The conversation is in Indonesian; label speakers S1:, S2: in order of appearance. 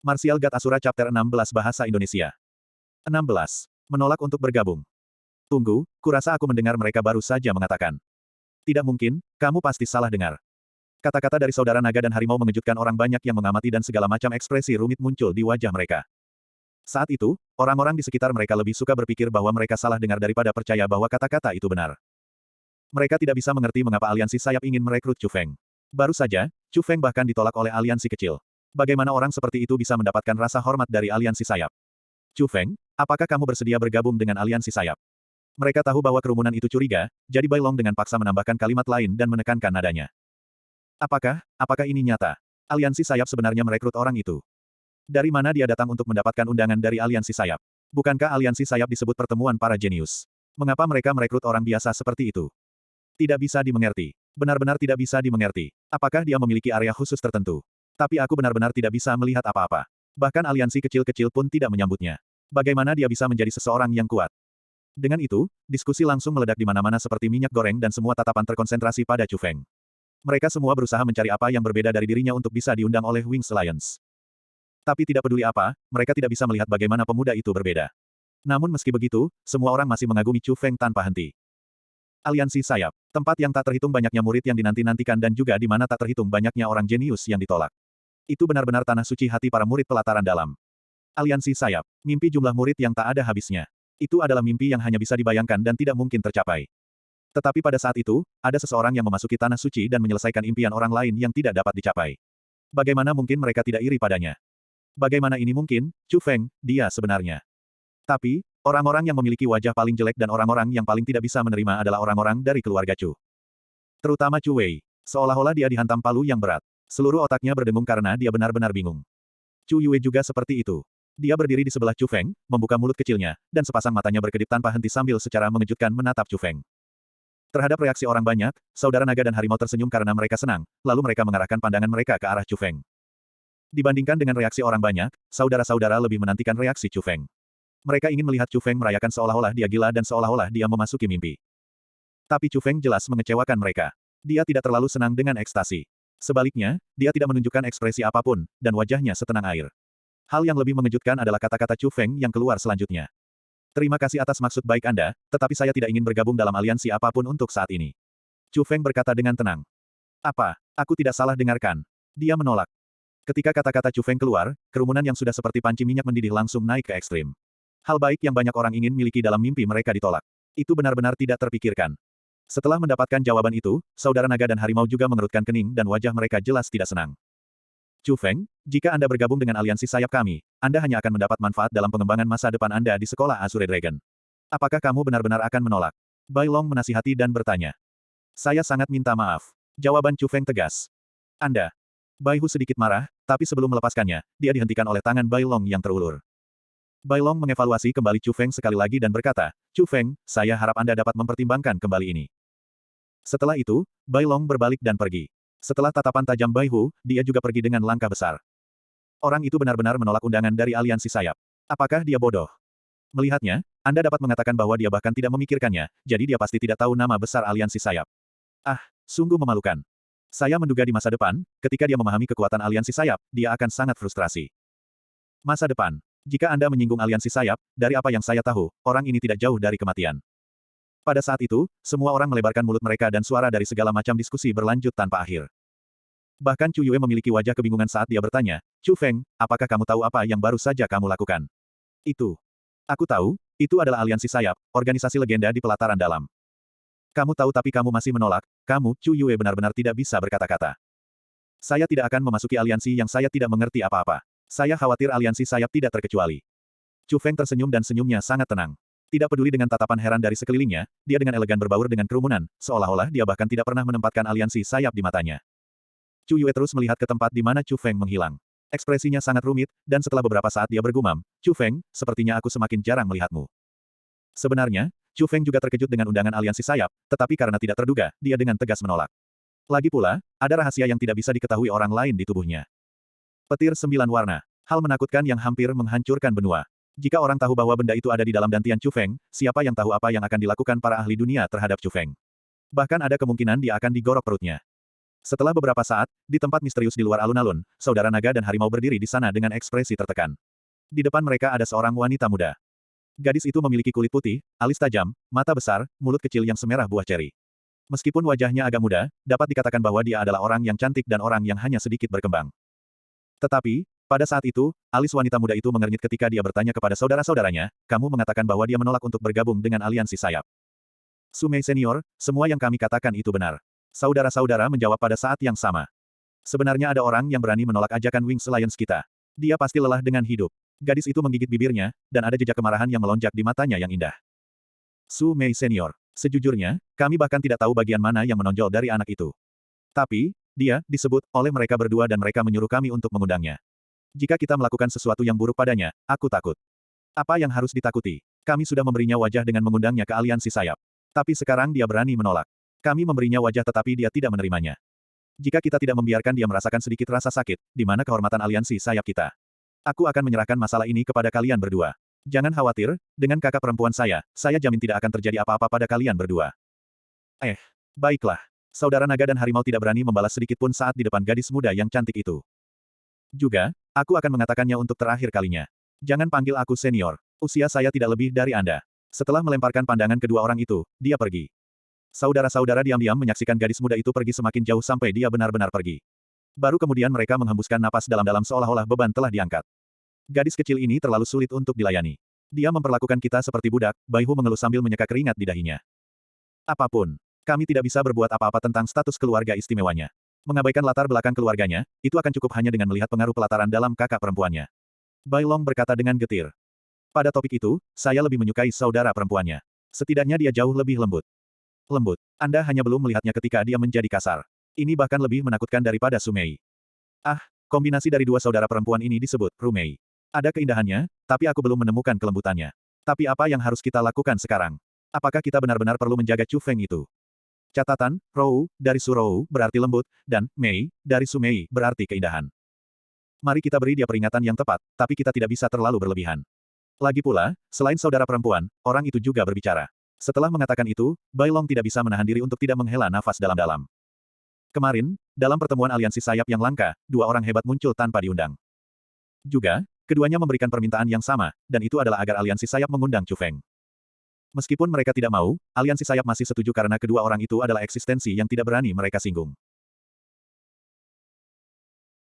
S1: Martial God Asura Chapter 16 Bahasa Indonesia 16. Menolak untuk bergabung. Tunggu, kurasa aku mendengar mereka baru saja mengatakan. Tidak mungkin, kamu pasti salah dengar. Kata-kata dari saudara naga dan harimau mengejutkan orang banyak yang mengamati dan segala macam ekspresi rumit muncul di wajah mereka. Saat itu, orang-orang di sekitar mereka lebih suka berpikir bahwa mereka salah dengar daripada percaya bahwa kata-kata itu benar. Mereka tidak bisa mengerti mengapa aliansi sayap ingin merekrut Chu Feng. Baru saja, Chu Feng bahkan ditolak oleh aliansi kecil. Bagaimana orang seperti itu bisa mendapatkan rasa hormat dari aliansi sayap? Chu Feng, apakah kamu bersedia bergabung dengan aliansi sayap? Mereka tahu bahwa kerumunan itu curiga, jadi Bai Long dengan paksa menambahkan kalimat lain dan menekankan nadanya. Apakah ini nyata? Aliansi sayap sebenarnya merekrut orang itu. Dari mana dia datang untuk mendapatkan undangan dari aliansi sayap? Bukankah aliansi sayap disebut pertemuan para jenius? Mengapa mereka merekrut orang biasa seperti itu? Tidak bisa dimengerti. Benar-benar tidak bisa dimengerti. Apakah dia memiliki area khusus tertentu? Tapi aku benar-benar tidak bisa melihat apa-apa. Bahkan aliansi kecil-kecil pun tidak menyambutnya. Bagaimana dia bisa menjadi seseorang yang kuat? Dengan itu, diskusi langsung meledak di mana-mana seperti minyak goreng dan semua tatapan terkonsentrasi pada Chu Feng. Mereka semua berusaha mencari apa yang berbeda dari dirinya untuk bisa diundang oleh Wings Alliance. Tapi tidak peduli apa, mereka tidak bisa melihat bagaimana pemuda itu berbeda. Namun meski begitu, semua orang masih mengagumi Chu Feng tanpa henti. Aliansi sayap, tempat yang tak terhitung banyaknya murid yang dinanti-nantikan dan juga di mana tak terhitung banyaknya orang jenius yang ditolak. Itu benar-benar tanah suci hati para murid pelataran dalam. Aliansi sayap, mimpi jumlah murid yang tak ada habisnya. Itu adalah mimpi yang hanya bisa dibayangkan dan tidak mungkin tercapai. Tetapi pada saat itu, ada seseorang yang memasuki tanah suci dan menyelesaikan impian orang lain yang tidak dapat dicapai. Bagaimana mungkin mereka tidak iri padanya? Bagaimana ini mungkin, Chu Feng, dia sebenarnya. Tapi, orang-orang yang memiliki wajah paling jelek dan orang-orang yang paling tidak bisa menerima adalah orang-orang dari keluarga Chu. Terutama Chu Wei. Seolah-olah dia dihantam palu yang berat. Seluruh otaknya berdengung karena dia benar-benar bingung. Chu Yue juga seperti itu. Dia berdiri di sebelah Chu Feng, membuka mulut kecilnya, dan sepasang matanya berkedip tanpa henti sambil secara mengejutkan menatap Chu Feng. Terhadap reaksi orang banyak, saudara naga dan harimau tersenyum karena mereka senang, lalu mereka mengarahkan pandangan mereka ke arah Chu Feng. Dibandingkan dengan reaksi orang banyak, saudara-saudara lebih menantikan reaksi Chu Feng. Mereka ingin melihat Chu Feng merayakan seolah-olah dia gila dan seolah-olah dia memasuki mimpi. Tapi Chu Feng jelas mengecewakan mereka. Dia tidak terlalu senang dengan ekstasi. Sebaliknya, dia tidak menunjukkan ekspresi apapun, dan wajahnya setenang air. Hal yang lebih mengejutkan adalah kata-kata Chu Feng yang keluar selanjutnya. Terima kasih atas maksud baik Anda, tetapi saya tidak ingin bergabung dalam aliansi apapun untuk saat ini. Chu Feng berkata dengan tenang. Apa? Aku tidak salah dengarkan. Dia menolak. Ketika kata-kata Chu Feng keluar, kerumunan yang sudah seperti panci minyak mendidih langsung naik ke ekstrim. Hal baik yang banyak orang ingin miliki dalam mimpi mereka ditolak. Itu benar-benar tidak terpikirkan. Setelah mendapatkan jawaban itu, saudara naga dan harimau juga mengerutkan kening dan wajah mereka jelas tidak senang. Chu Feng, jika Anda bergabung dengan aliansi sayap kami, Anda hanya akan mendapat manfaat dalam pengembangan masa depan Anda di sekolah Azure Dragon. Apakah kamu benar-benar akan menolak? Bai Long menasihati dan bertanya. Saya sangat minta maaf. Jawaban Chu Feng tegas. Anda. Bai Hu sedikit marah, tapi sebelum melepaskannya, dia dihentikan oleh tangan Bai Long yang terulur. Bai Long mengevaluasi kembali Chu Feng sekali lagi dan berkata, Chu Feng, saya harap Anda dapat mempertimbangkan kembali ini. Setelah itu, Bai Long berbalik dan pergi. Setelah tatapan tajam Bai Hu, dia juga pergi dengan langkah besar. Orang itu benar-benar menolak undangan dari aliansi sayap. Apakah dia bodoh? Melihatnya, Anda dapat mengatakan bahwa dia bahkan tidak memikirkannya, jadi dia pasti tidak tahu nama besar aliansi sayap. Ah, sungguh memalukan. Saya menduga di masa depan, ketika dia memahami kekuatan aliansi sayap, dia akan sangat frustrasi. Masa depan. Jika Anda menyinggung aliansi sayap, dari apa yang saya tahu, orang ini tidak jauh dari kematian. Pada saat itu, semua orang melebarkan mulut mereka dan suara dari segala macam diskusi berlanjut tanpa akhir. Bahkan Chu Yue memiliki wajah kebingungan saat dia bertanya, Chu Feng, apakah kamu tahu apa yang baru saja kamu lakukan? Itu. Aku tahu, itu adalah aliansi sayap, organisasi legenda di pelataran dalam. Kamu tahu tapi kamu masih menolak, kamu, Chu Yue benar-benar tidak bisa berkata-kata. Saya tidak akan memasuki aliansi yang saya tidak mengerti apa-apa. Saya khawatir aliansi sayap tidak terkecuali. Chu Feng tersenyum dan senyumnya sangat tenang. Tidak peduli dengan tatapan heran dari sekelilingnya, dia dengan elegan berbaur dengan kerumunan, seolah-olah dia bahkan tidak pernah menempatkan aliansi sayap di matanya. Chu Yue terus melihat ke tempat di mana Chu Feng menghilang. Ekspresinya sangat rumit, dan setelah beberapa saat dia bergumam, Chu Feng, sepertinya aku semakin jarang melihatmu. Sebenarnya, Chu Feng juga terkejut dengan undangan aliansi sayap, tetapi karena tidak terduga, dia dengan tegas menolak. Lagi pula, ada rahasia yang tidak bisa diketahui orang lain di tubuhnya. Petir 9 warna. Hal menakutkan yang hampir menghancurkan benua. Jika orang tahu bahwa benda itu ada di dalam dantian Chu Feng, siapa yang tahu apa yang akan dilakukan para ahli dunia terhadap Chu Feng? Bahkan ada kemungkinan dia akan digorok perutnya. Setelah beberapa saat, di tempat misterius di luar alun-alun, saudara naga dan harimau berdiri di sana dengan ekspresi tertekan. Di depan mereka ada seorang wanita muda. Gadis itu memiliki kulit putih, alis tajam, mata besar, mulut kecil yang semerah buah ceri. Meskipun wajahnya agak muda, dapat dikatakan bahwa dia adalah orang yang cantik dan orang yang hanya sedikit berkembang. Tetapi, pada saat itu, alis wanita muda itu mengernyit ketika dia bertanya kepada saudara-saudaranya, kamu mengatakan bahwa dia menolak untuk bergabung dengan aliansi sayap. Sumei senior, semua yang kami katakan itu benar. Saudara-saudara menjawab pada saat yang sama. Sebenarnya ada orang yang berani menolak ajakan Wings Alliance kita. Dia pasti lelah dengan hidup. Gadis itu menggigit bibirnya, dan ada jejak kemarahan yang melonjak di matanya yang indah. Su Mei senior, sejujurnya, kami bahkan tidak tahu bagian mana yang menonjol dari anak itu. Tapi, dia disebut oleh mereka berdua dan mereka menyuruh kami untuk mengundangnya. Jika kita melakukan sesuatu yang buruk padanya, aku takut. Apa yang harus ditakuti? Kami sudah memberinya wajah dengan mengundangnya ke aliansi sayap. Tapi sekarang dia berani menolak. Kami memberinya wajah tetapi dia tidak menerimanya. Jika kita tidak membiarkan dia merasakan sedikit rasa sakit, di mana kehormatan aliansi sayap kita? Aku akan menyerahkan masalah ini kepada kalian berdua. Jangan khawatir, dengan kakak perempuan saya jamin tidak akan terjadi apa-apa pada kalian berdua. Baiklah. Saudara naga dan harimau tidak berani membalas sedikit pun saat di depan gadis muda yang cantik itu. Juga, aku akan mengatakannya untuk terakhir kalinya. Jangan panggil aku senior. Usia saya tidak lebih dari Anda. Setelah melemparkan pandangan kedua orang itu, dia pergi. Saudara-saudara diam-diam menyaksikan gadis muda itu pergi semakin jauh sampai dia benar-benar pergi. Baru kemudian mereka menghembuskan napas dalam-dalam seolah-olah beban telah diangkat. Gadis kecil ini terlalu sulit untuk dilayani. Dia memperlakukan kita seperti budak, Baihu mengeluh sambil menyeka keringat di dahinya. Apapun. Kami tidak bisa berbuat apa-apa tentang status keluarga istimewanya. Mengabaikan latar belakang keluarganya, itu akan cukup hanya dengan melihat pengaruh pelataran dalam kakak perempuannya. Bai Long berkata dengan getir. Pada topik itu, saya lebih menyukai saudara perempuannya. Setidaknya dia jauh lebih lembut. Lembut. Anda hanya belum melihatnya ketika dia menjadi kasar. Ini bahkan lebih menakutkan daripada Sumei. Kombinasi dari dua saudara perempuan ini disebut Rumei. Ada keindahannya, tapi aku belum menemukan kelembutannya. Tapi apa yang harus kita lakukan sekarang? Apakah kita benar-benar perlu menjaga Chu Feng itu? Catatan, Rou, dari Surou, berarti lembut, dan Mei, dari Sumei, berarti keindahan. Mari kita beri dia peringatan yang tepat, tapi kita tidak bisa terlalu berlebihan. Lagi pula, selain saudara perempuan, orang itu juga berbicara. Setelah mengatakan itu, Bai Long tidak bisa menahan diri untuk tidak menghela nafas dalam-dalam. Kemarin, dalam pertemuan aliansi sayap yang langka, dua orang hebat muncul tanpa diundang. Juga, keduanya memberikan permintaan yang sama, dan itu adalah agar aliansi sayap mengundang Chu Feng. Meskipun mereka tidak mau, aliansi sayap masih setuju karena kedua orang itu adalah eksistensi yang tidak berani mereka singgung.